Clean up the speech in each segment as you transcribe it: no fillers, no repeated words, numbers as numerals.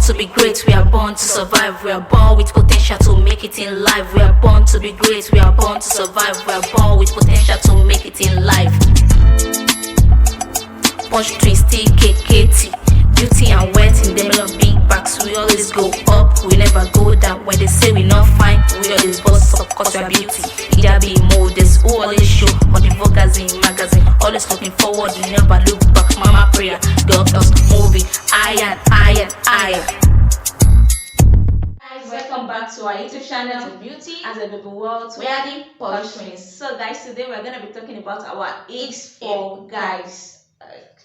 to be great, we are born to survive. We are born with potential to make it in life. We are born to be great, we are born to survive. We are born with potential to make it in life. Punch twist, KKT, beauty and wet in them on big backs. We always go up, we never go down. When they say we not fine, we always bust up cause we are beauty. Either be modest, who always show on the magazine. Always looking forward, you never look back. Mama prayer, girl girls movie, iron. Guys, welcome back to our YouTube channel, Beauty as a Baby World. We are the Posh Twins. So guys, today we're gonna be talking about our Icks for guys.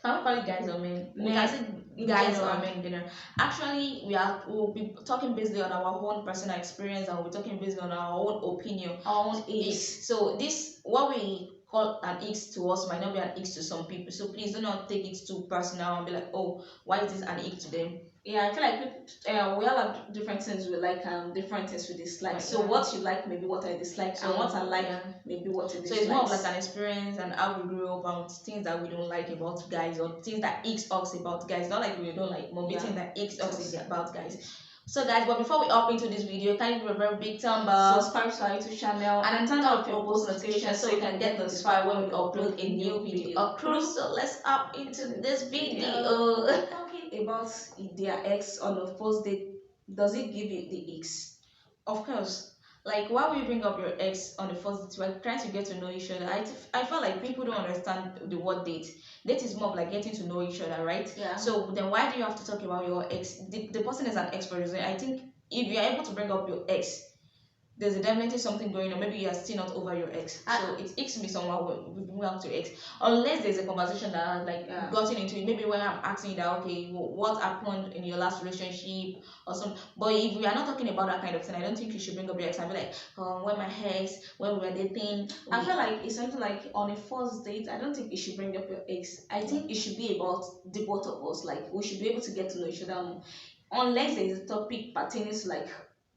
Can we call it guys or men? We can say guys or men in general. Actually, we'll be talking basically on our own personal experience, and we'll be talking basically on our own opinion, our own Icks. So this, what we call an Icks to us might not be an Icks to some people. So please do not take it too personal and be like, oh, why is this an Ick to them? Yeah, I feel like people, we all have different things we like and different things we dislike. Right, so what you like, maybe what I dislike, so, and what I like, maybe what I dislike. So it's more of like an experience and how we grew up and things that we don't like about guys, or things that icks us about guys. Not like we don't like, but things that icks us about guys. So guys, but before we hop into this video, can you give a very big thumb up, subscribe to our YouTube channel, and turn on your post notifications so you can get notified when we upload a new video. So let's hop into this video. Talking about their ex on the first date, does it give you the icks? Of course. Like, why would you bring up your ex on the first date? We're trying to get to know each other. I feel like people don't understand the word date. Date is more of like getting to know each other, right? Yeah. So then why do you have to talk about your ex? The person is an ex for a reason. I think if you are able to bring up your ex, there's definitely something going on. Maybe you are still not over your ex. So it icks me somehow when we bring up to ex. Unless there's a conversation that has like gotten into it. Maybe when I'm asking that, okay, what happened in your last relationship or something. But if we are not talking about that kind of thing, I don't think you should bring up your ex and be like, when my ex, when we were dating. I feel like it's something like on a first date, I don't think you should bring up your ex. I think it should be about the both of us. Like, we should be able to get to know each other more. Unless there is a topic pertaining to like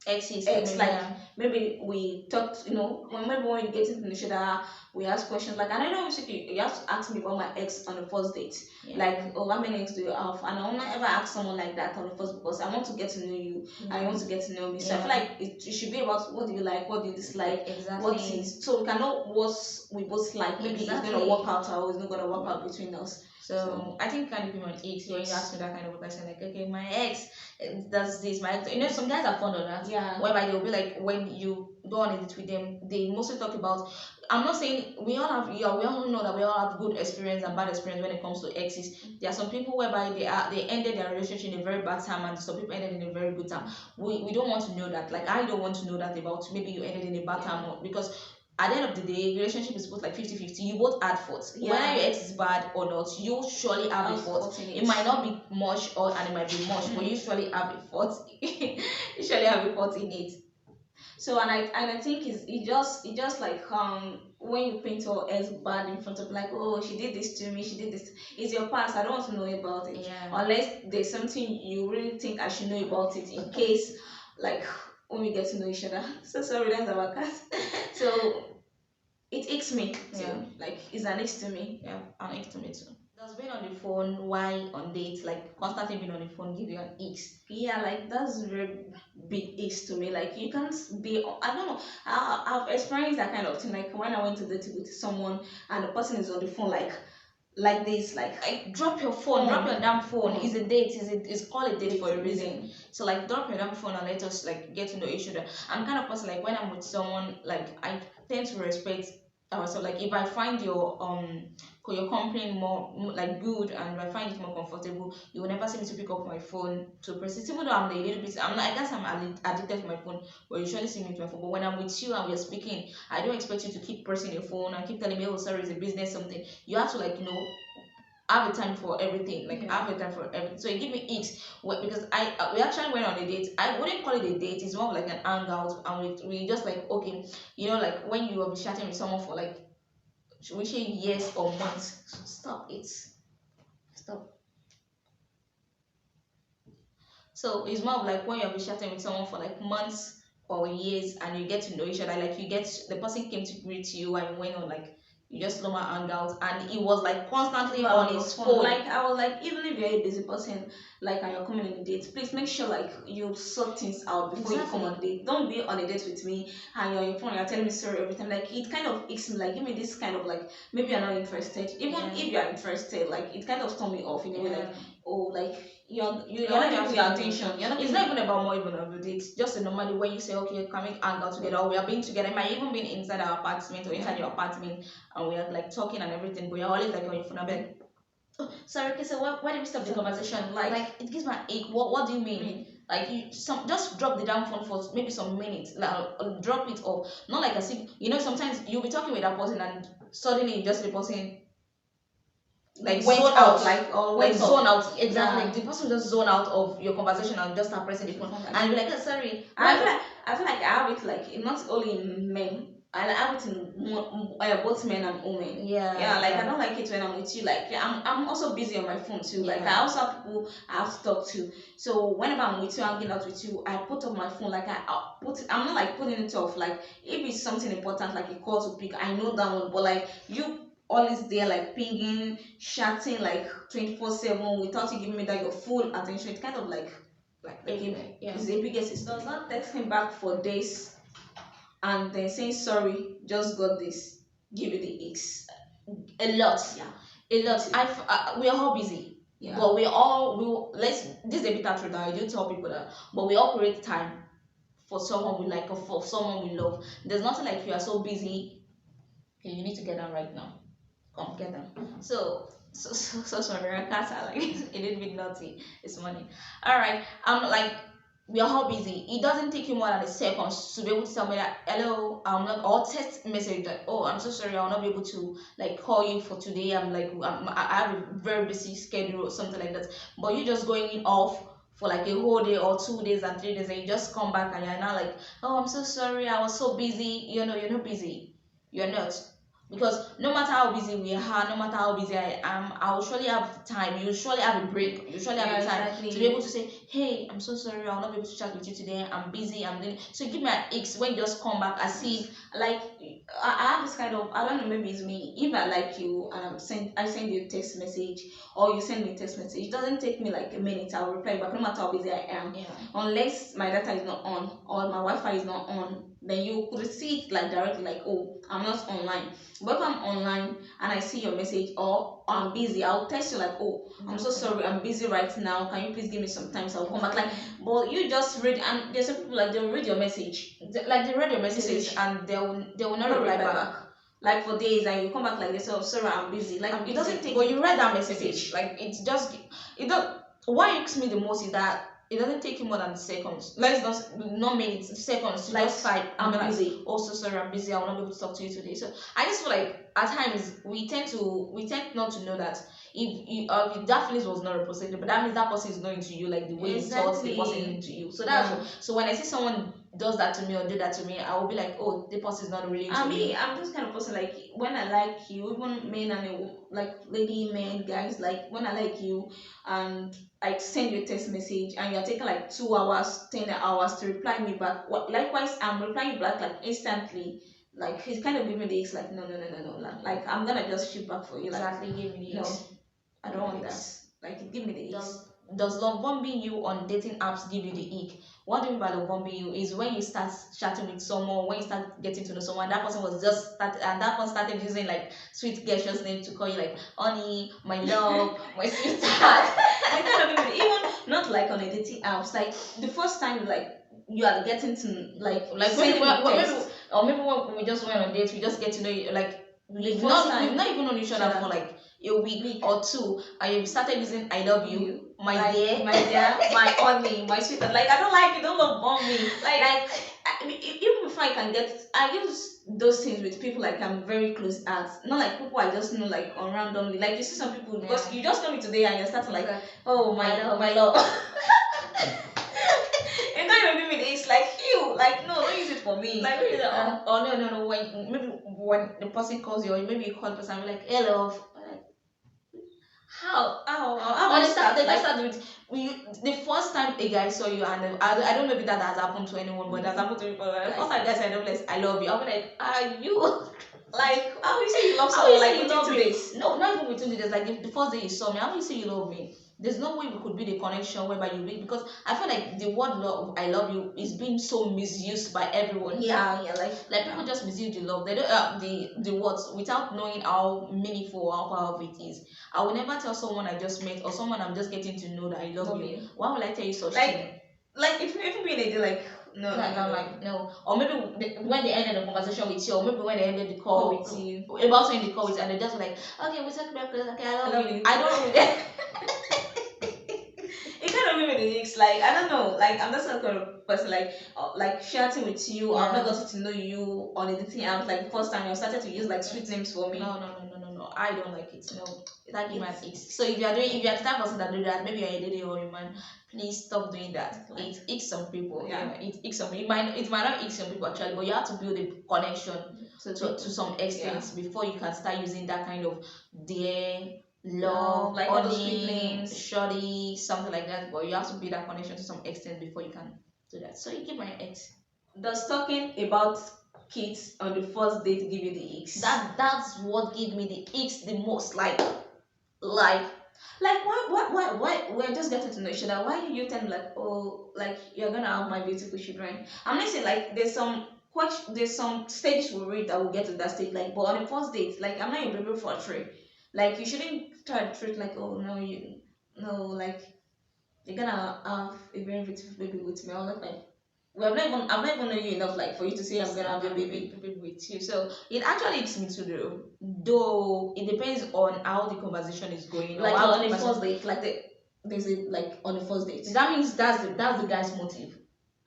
ex, like maybe we talked, maybe when we get into each other, we ask questions like, and I know you have to ask me about my ex on the first date. Like, oh, how many ex do you have? And I will not ever ask someone like that on the first, because I want to get to know you and you want to get to know me. So I feel like it should be about what do you like, what do you dislike, what is, so we can know what we both like. Maybe it's gonna work out or it's not gonna work out between us. So I think kind of people on ex, when you ask me that kind of a question, like, okay, my ex does this, my ex, some guys are fond of that. Yeah. Whereby they'll be like, when you go on a date with them, they mostly talk about. I'm not saying we all know that we all have good experience and bad experience when it comes to exes. There are some people whereby they ended their relationship in a very bad time, and some people ended in a very good time. We don't want to know that. Like, I don't want to know that about maybe you ended in a bad time, or because at the end of the day, relationship is both like 50-50. You both add faults. Whether your ex is bad or not, you surely have a fault. It might not be much, and it might be much, but you surely have a fault. You surely have a fault in it. So and I think it just like when you paint your ex bad in front of, like, oh, she did this to me, she did this. It's your past. I don't want to know about it. Unless there's something you really think I should know about it, in case like when we get to know each other. So sorry, that's our cat. So it icks me too. Like, it's an ick to me. Yeah, an ick to me too. Does being on the phone while on dates, like constantly being on the phone, give you an icks? Yeah, like that's very big icks to me. Like, you can't be, I don't know, I've experienced that kind of thing. Like, when I went to date with someone and the person is on the phone like this, like drop your phone, drop your damn phone. It's a date, it's called a date for a reason. So like, drop your damn phone and let us like get to know each other. I'm kind of person, like, when I'm with someone, like, I tend to respect ourselves. Like, if I find your company more like good, and if I find it more comfortable, you will never see me to pick up my phone to press it. Even though I'm a little bit, I guess I'm addicted to my phone, but you usually see me with my phone. But when I'm with you and we're speaking, I don't expect you to keep pressing your phone and keep telling me, oh, sorry, it's a business something. You have to, like, have a time for everything. Like, have a time for everything. So it give me icks because we actually went on a date. I wouldn't call it a date. It's more of like an hangout, and we just like, okay, like when you are chatting with someone for like, should we say years or months? So stop it. Stop. So it's more of like when you have been chatting with someone for like months or years, and you get to know each other. Like, the person came to greet you and you went on like you just slow my hang out, and he was like constantly Well, on his phone. Like I was like, even if you're a busy person, like and you're coming on a date, please make sure like you sort things out before you come on a date. Don't be on a date with me and you're on your phone, you're telling me sorry every time. Like it kind of icks me. Like give me this kind of like maybe you're not interested. Even if you're interested, like it kind of turn me off in a way. Like oh, like you're not giving me your attention. It's not even about more even of a date. Just a normally when you say okay, can we hang out together? Or we are being together. It might even be inside our apartment or inside your apartment, and we are like talking and everything. But you're always like on your phone. I'm like, oh, sorry, okay, so why did we stop the conversation? Like it gives my ache. What do you mean? Like you just drop the damn phone for maybe some minutes. Like drop it off. Not like as if sometimes you'll be talking with that person and suddenly you just the person like went out, like zone out. Exactly. The person just zone out of your conversation and just start pressing the phone and you're like, oh, sorry. I feel like I have it like not only in men. I have it in both men and women. Yeah. Like I don't like it when I'm with you. Like I'm also busy on my phone too. Like I also have people I have to talk to. So whenever I'm with you, hanging out with you, I put up my phone. Like I'm not like putting it off. Like if it's something important, like a call to pick, I know that one. But like you always there, like pinging, chatting, like 24/7 without you giving me that your full attention. It's kind of like it's the biggest. It does not text me back for days and then saying sorry, just got this, give you the X. A lot. A lot. We are all busy. But this is a bitter truth that I do tell people that, but we all create time for someone we like or for someone we love. There's nothing like you are so busy. Okay, you need to get down right now. Come get them. So sorry, our cats are like a little bit naughty this morning. All right, like we are all busy. It doesn't take you more than a second to be able to tell me that hello, I'm not, or text message that oh I'm so sorry I'll not be able to like call you for today. I have a very busy schedule or something like that. But you just going in off for like a whole day or 2 days and 3 days and you just come back and you're now like oh I'm so sorry I was so busy. You're not busy. You're not. Because no matter how busy we are, no matter how busy I am, I will surely have time. You surely have a break. You surely have a time to be able to say, hey, I'm so sorry, I'll not be able to chat with you today. I'm busy. I'm doing. So give me an X when you just come back. I see, like I have this kind of, I don't know, maybe it's me. If I like you and I send you a text message or you send me a text message, it doesn't take me like a minute. I'll reply back no matter how busy I am. Unless my data is not on or my Wi-Fi is not on, then you could see it like directly like oh I'm not online. But if I'm online and I see your message or I'm busy, I'll text you like oh I'm so sorry I'm busy right now, can you please give me some time so I'll come back. Like but you just read, and there's some people like they'll read your message they read your message and they will not reply back like for days, and you come back like this oh sorry I'm busy. Like it doesn't take, but you read that message like it's just it don't. What irks me the most is that it doesn't take you more than seconds. Not minutes, seconds. Like just type. I'm busy. Oh, so sorry, I'm busy. I will not be able to talk to you today. So I just feel like at times we tend not to know that if that feelings was not reciprocated, but that means that person is not into you like the way you thought the person is into you. So that's so when I see someone does that to me or do that to me, I will be like, oh, the person is not really into me. I'm this kind of person, like when I like you, even men and like lady, men, guys, like when I like you and I send you a text message and you're taking like 2 hours, 10 hours to reply me back. Likewise, I'm replying back like instantly. Like he's kind of giving me the X, like no. Like I'm gonna just shoot back for you. Exactly, give me the X. No, I don't want that. Like give me the X. Does love bombing you on dating apps give you the ick? What do you mean by love bombing you is when you start chatting with someone, when you start getting to know someone, that person was just started, and that person started using like sweet gestures name to call you like honey, my love, my sweetheart. Even not like on a dating apps, like the first time like you are getting to like maybe when we just went on dates, we just get to know you like we've not even known each other for like a week or two, and you started using I love you, my dear, my honey, my sweetheart. Like I don't like it, don't love bomb me. Even before I use those things with people like I'm very close at, not like people I just know like on randomly. Like you see some people because you just know me today and you're starting like oh my love. And don't even mean it's like you like no, don't use it for me. Like no. When the person calls you or maybe you call the person, you're like hey love. How the first time a guy saw you, and I don't know if that has happened to anyone, but that's happened to me. The first time a guy said I love you, I'll be like, are you Like, how you say you love How will someone you say like you within love two me? days? No, not even within the days. Like the first day you saw me, how will you say you love me? There's no way we could be the connection whereby you be, because I feel like the word love, I love you, is being so misused by everyone. Yeah, Like people just misuse the love. They don't the words without knowing how meaningful or how powerful it is. I will never tell someone I just met or someone I'm just getting to know that I love you. Why would I tell you such thing? Like if even being a day like no, Like I'm like no, or maybe when they ended the conversation with you, or maybe when they ended the call call with with you. about to end the call with, and they just like, okay, we talk about this, okay, I love you. you. I don't really. It kind of made me the like I don't know, like I'm not some kind of person like chatting with you. I've not gotten to know you on anything else. Like the first time you started to use like sweet names for me. No. I don't like it. No, that give my icks. So if you are doing, if you are the type of person that do that, maybe you're a lady or a man, please stop doing that. It icks some people. Yeah, it icks some. It might not ick some people actually, but you have to build a connection to some extent before you can start using that kind of dear, love, like all those sweet names, shoddy, something like that. But you have to build that connection to some extent before you can do that. So you give my ex. Does talking about kids on the first date give you the icks? That's what give me the icks the most. Like why we're just getting to know each other. Why you tell me like, oh, like you're gonna have my beautiful children? I'm not saying like there's some stages we'll read that will get to that stage. Like, but on the first date, like I'm not your baby for a tree. Like you shouldn't try to treat like, oh no, you no, like you're gonna have a very beautiful baby with me. I was like, well, I've not even known you enough like for you to say I'm gonna have a baby with you. So it actually leads me to the, though it depends on how the conversation is going. Like on the first date, like there's a like on the first date. That means that's the guy's motive.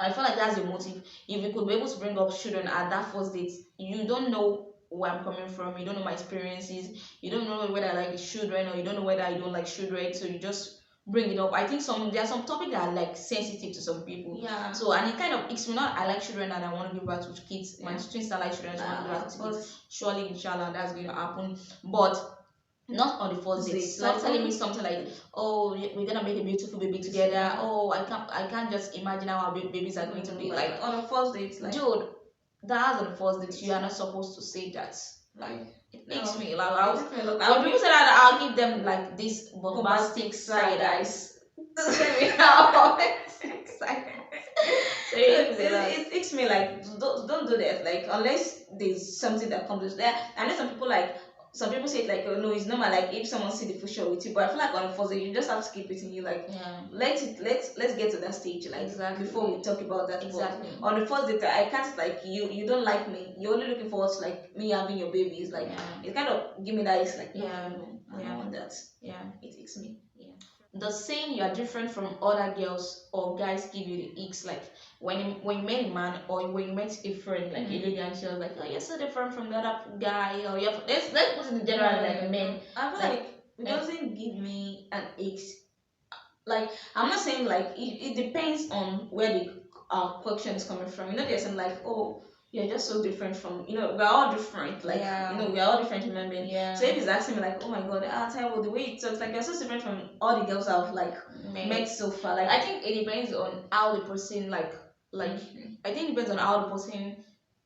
I feel like that's the motive. If you could be able to bring up children at that first date, you don't know where I'm coming from, you don't know my experiences, you don't know whether I like children or you don't know whether I don't like children, so you just bring it up. I think there are some topics that are like sensitive to some people. Yeah. So and it kind of it's not I like children and I want to give birth to kids. My twins that like children, so I want to give birth to kids. Surely inshallah that's going to happen. But not on the first date. Stop telling me something like, "Oh, we're gonna make a beautiful baby together." Oh, I can't just imagine how our babies are going to be like on a first date. Like, dude, that's on the first date. You are not supposed to say that. Like, it makes me like when people say that, I'll give them like this bombastic side eyes. It makes me like don't do that. Like unless there's something that comes with that. And then some people say it like, oh no, it's normal. Like if someone see the future with you, but I feel like on the first day you just have to keep it in you. Like let's get to that stage. Like before we talk about that. Exactly. But on the first date, I can't like you don't like me. You're only looking forward to like me having your babies. Like it kind of give me that. It's like no, I don't want that. Yeah, it takes me. Yeah. The saying you are different from other girls or guys give you the icks. Like when you met a man or when you met a friend like a lady and she was like, oh, you're so different from the other guy, or you're let's put it in general like men. I feel like it doesn't give me an icks. Like I'm not saying like it depends on where the question is coming from. You know, there's some like, oh, you're just so different from, we're all different. Like, we're all different human beings. Yeah. So if he's asking me like, oh my god, Taiwo, the way you talk, like you're so different from all the girls I've like met so far. Like I think it depends on how the person I think it depends on how the person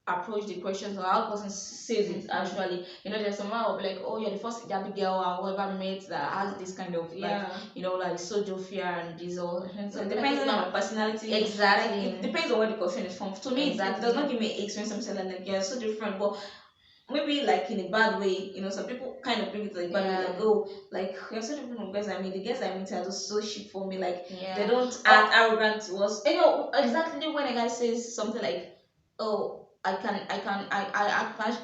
approach the questions or how the person says it actually. There's someone will be like, oh, you're the first Gabi girl I ever met that has this kind of like so jovial and this all. So it depends on my personality. Exactly. Like, it depends on where the question is from. To me, it does not give me experience something like you're so different, but maybe like in a bad way, some people kind of bring it to a bad way, like, oh, like you're so different from guys I mean. The guys I meet are just so shit for me, like they don't act arrogant to us. Exactly when a guy says something like, oh, I can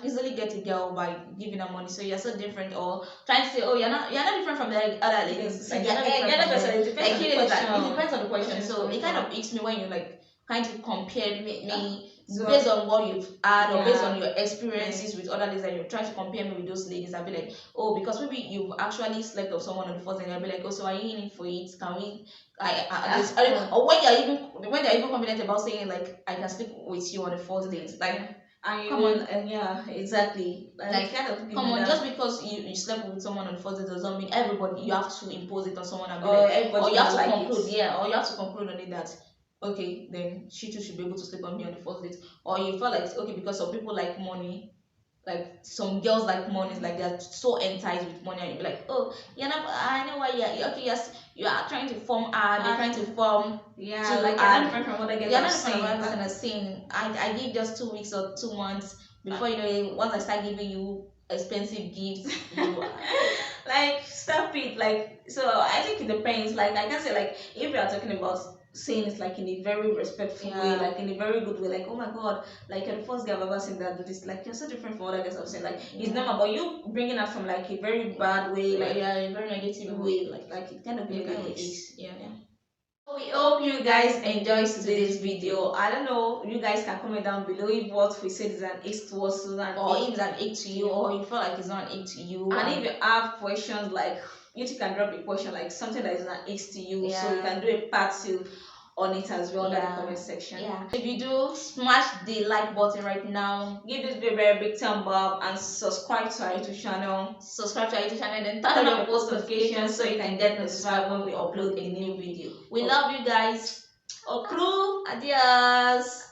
easily get a girl by giving her money. So you're so different, or trying to say, oh, you're not different from the other ladies. Like, it depends on the question. So it kind of icks me when you like kind of compare me based on what you've had or based on your experiences with other ladies, and you're trying to compare me with those ladies. I'll be like, oh, because maybe you've actually slept with someone on the first day, and I'll be like, oh, so are you in it for it? Can we? Or when they're even confident about saying like I can sleep with you on the first date, like come on, and exactly. Like kind of come on, just because you slept with someone on the first date doesn't mean everybody you have to impose it on someone and be like, or you have to conclude, or you have to conclude on it that okay, then she too should be able to sleep on me on the first date, or you feel like okay because some people like money. like some girls like money, is like they're so enticed with money, and you're like, oh, you're not, I know why you're okay, yes, you are trying to form ad, you're trying to form, yeah, to like you're not different from other girls you're I've not seen. different from That other kind of scene. I give just 2 weeks or 2 months before you know it, once I start giving you expensive gifts, you like stop it. Like, so I think it depends. Like I can say, like if we are talking about saying it like in a very respectful way, like in a very good way, like, oh my god, like you're the first girl I've ever seen that do this, like you're so different from other girls I've seen, like it's normal, but you bringing that from like a very bad way, like yeah, a very negative way, like it kind of be kind of Icks. Yeah. We hope you guys enjoyed today's video. I don't know, you guys can comment down below if what we said is an Icks to us, or if it's an Ick to you, or you feel like it's not an Ick to you. And if you have questions, like you two can drop a question, like something that is an Icks to you, so you can do a part 2 on it as well in the comment section. If you do, smash the like button right now, give this video a very big thumb up, and subscribe to our YouTube channel. Then turn on your post notifications so you can get notified when we upload a new video. We love you guys. Okru, adios.